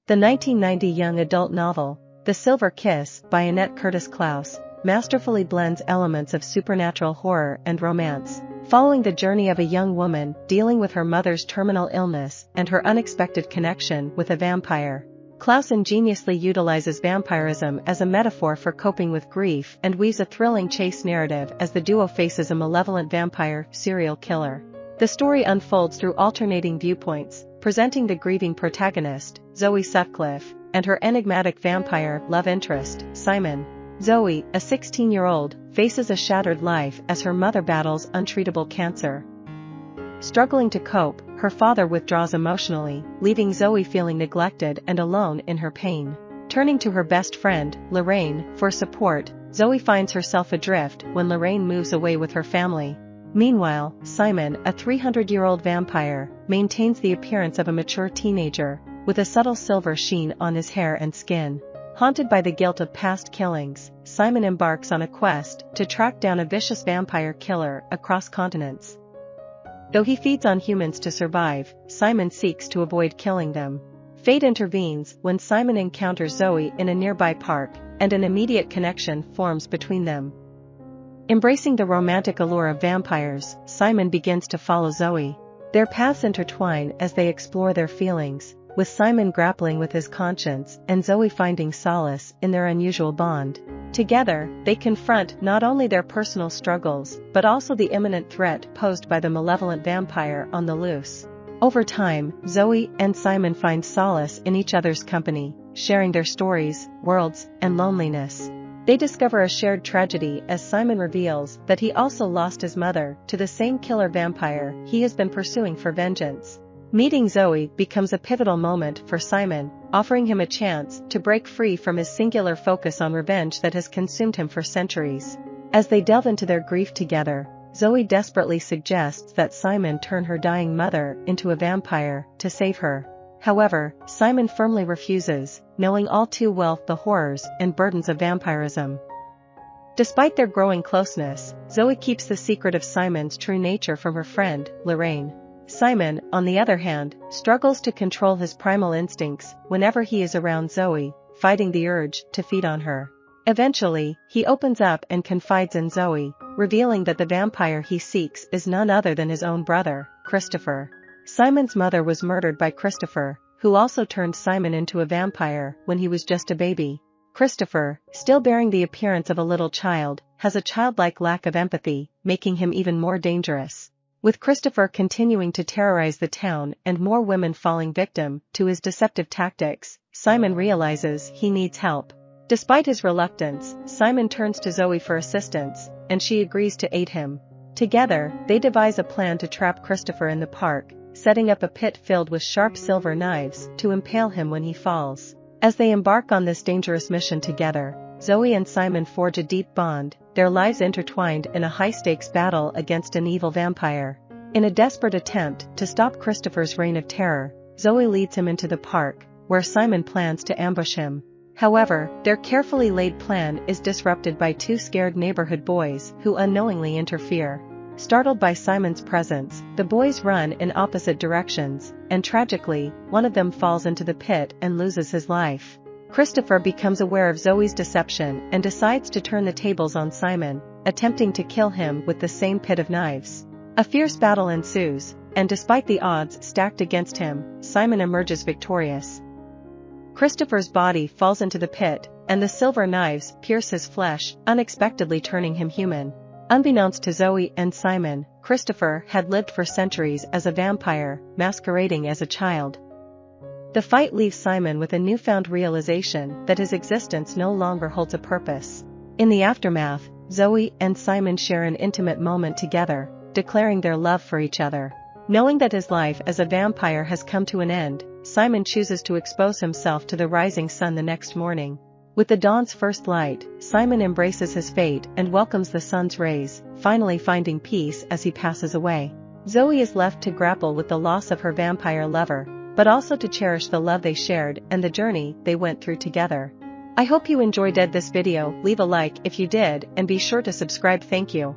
The 1990 young adult novel, The Silver Kiss by Annette Curtis Klause, masterfully blends elements of supernatural horror and romance, following the journey of a young woman dealing with her mother's terminal illness and her unexpected connection with a vampire. Klause ingeniously utilizes vampirism as a metaphor for coping with grief and weaves a thrilling chase narrative as the duo faces a malevolent vampire serial killer. The story unfolds through alternating viewpoints, presenting the grieving protagonist, Zoe Sutcliffe, and her enigmatic vampire love interest, Simon. Zoe, a 16-year-old, faces a shattered life as her mother battles untreatable cancer. Struggling to cope, her father withdraws emotionally, leaving Zoe feeling neglected and alone in her pain. Turning to her best friend, Lorraine, for support, Zoe finds herself adrift when Lorraine moves away with her family. Meanwhile, Simon, a 300-year-old vampire, maintains the appearance of a mature teenager, with a subtle silver sheen on his hair and skin. Haunted by the guilt of past killings, Simon embarks on a quest to track down a vicious vampire killer across continents. Though he feeds on humans to survive, Simon seeks to avoid killing them. Fate intervenes when Simon encounters Zoe in a nearby park, and an immediate connection forms between them. Embracing the romantic allure of vampires, Simon begins to follow Zoe. Their paths intertwine as they explore their feelings, with Simon grappling with his conscience and Zoe finding solace in their unusual bond. Together, they confront not only their personal struggles but also the imminent threat posed by the malevolent vampire on the loose. Over time, Zoe and Simon find solace in each other's company, sharing their stories, worlds, and loneliness. They discover a shared tragedy as Simon reveals that he also lost his mother to the same killer vampire he has been pursuing for vengeance. Meeting Zoe becomes a pivotal moment for Simon, offering him a chance to break free from his singular focus on revenge that has consumed him for centuries. As they delve into their grief together, Zoe desperately suggests that Simon turn her dying mother into a vampire to save her. However, Simon firmly refuses, knowing all too well the horrors and burdens of vampirism. Despite their growing closeness, Zoe keeps the secret of Simon's true nature from her friend, Lorraine. Simon, on the other hand, struggles to control his primal instincts whenever he is around Zoe, fighting the urge to feed on her. Eventually, he opens up and confides in Zoe, revealing that the vampire he seeks is none other than his own brother, Christopher. Simon's mother was murdered by Christopher, who also turned Simon into a vampire when he was just a baby. Christopher, still bearing the appearance of a little child, has a childlike lack of empathy, making him even more dangerous. With Christopher continuing to terrorize the town and more women falling victim to his deceptive tactics, Simon realizes he needs help. Despite his reluctance, Simon turns to Zoe for assistance, and she agrees to aid him. Together, they devise a plan to trap Christopher in the park, setting up a pit filled with sharp silver knives to impale him when he falls. As they embark on this dangerous mission together, Zoe and Simon forge a deep bond, their lives intertwined in a high-stakes battle against an evil vampire. In a desperate attempt to stop Christopher's reign of terror, Zoe leads him into the park, where Simon plans to ambush him. However, their carefully laid plan is disrupted by two scared neighborhood boys who unknowingly interfere. Startled by Simon's presence, the boys run in opposite directions, and tragically, one of them falls into the pit and loses his life. Christopher becomes aware of Zoe's deception and decides to turn the tables on Simon, attempting to kill him with the same pit of knives. A fierce battle ensues, and despite the odds stacked against him, Simon emerges victorious. Christopher's body falls into the pit, and the silver knives pierce his flesh, unexpectedly turning him human. Unbeknownst to Zoe and Simon, Christopher had lived for centuries as a vampire, masquerading as a child. The fight leaves Simon with a newfound realization that his existence no longer holds a purpose. In the aftermath, Zoe and Simon share an intimate moment together, declaring their love for each other. Knowing that his life as a vampire has come to an end, Simon chooses to expose himself to the rising sun the next morning. With the dawn's first light, Simon embraces his fate and welcomes the sun's rays, finally finding peace as he passes away. Zoe is left to grapple with the loss of her vampire lover, but also to cherish the love they shared and the journey they went through together. I hope you enjoyed this video. Leave a like if you did and be sure to subscribe. Thank you.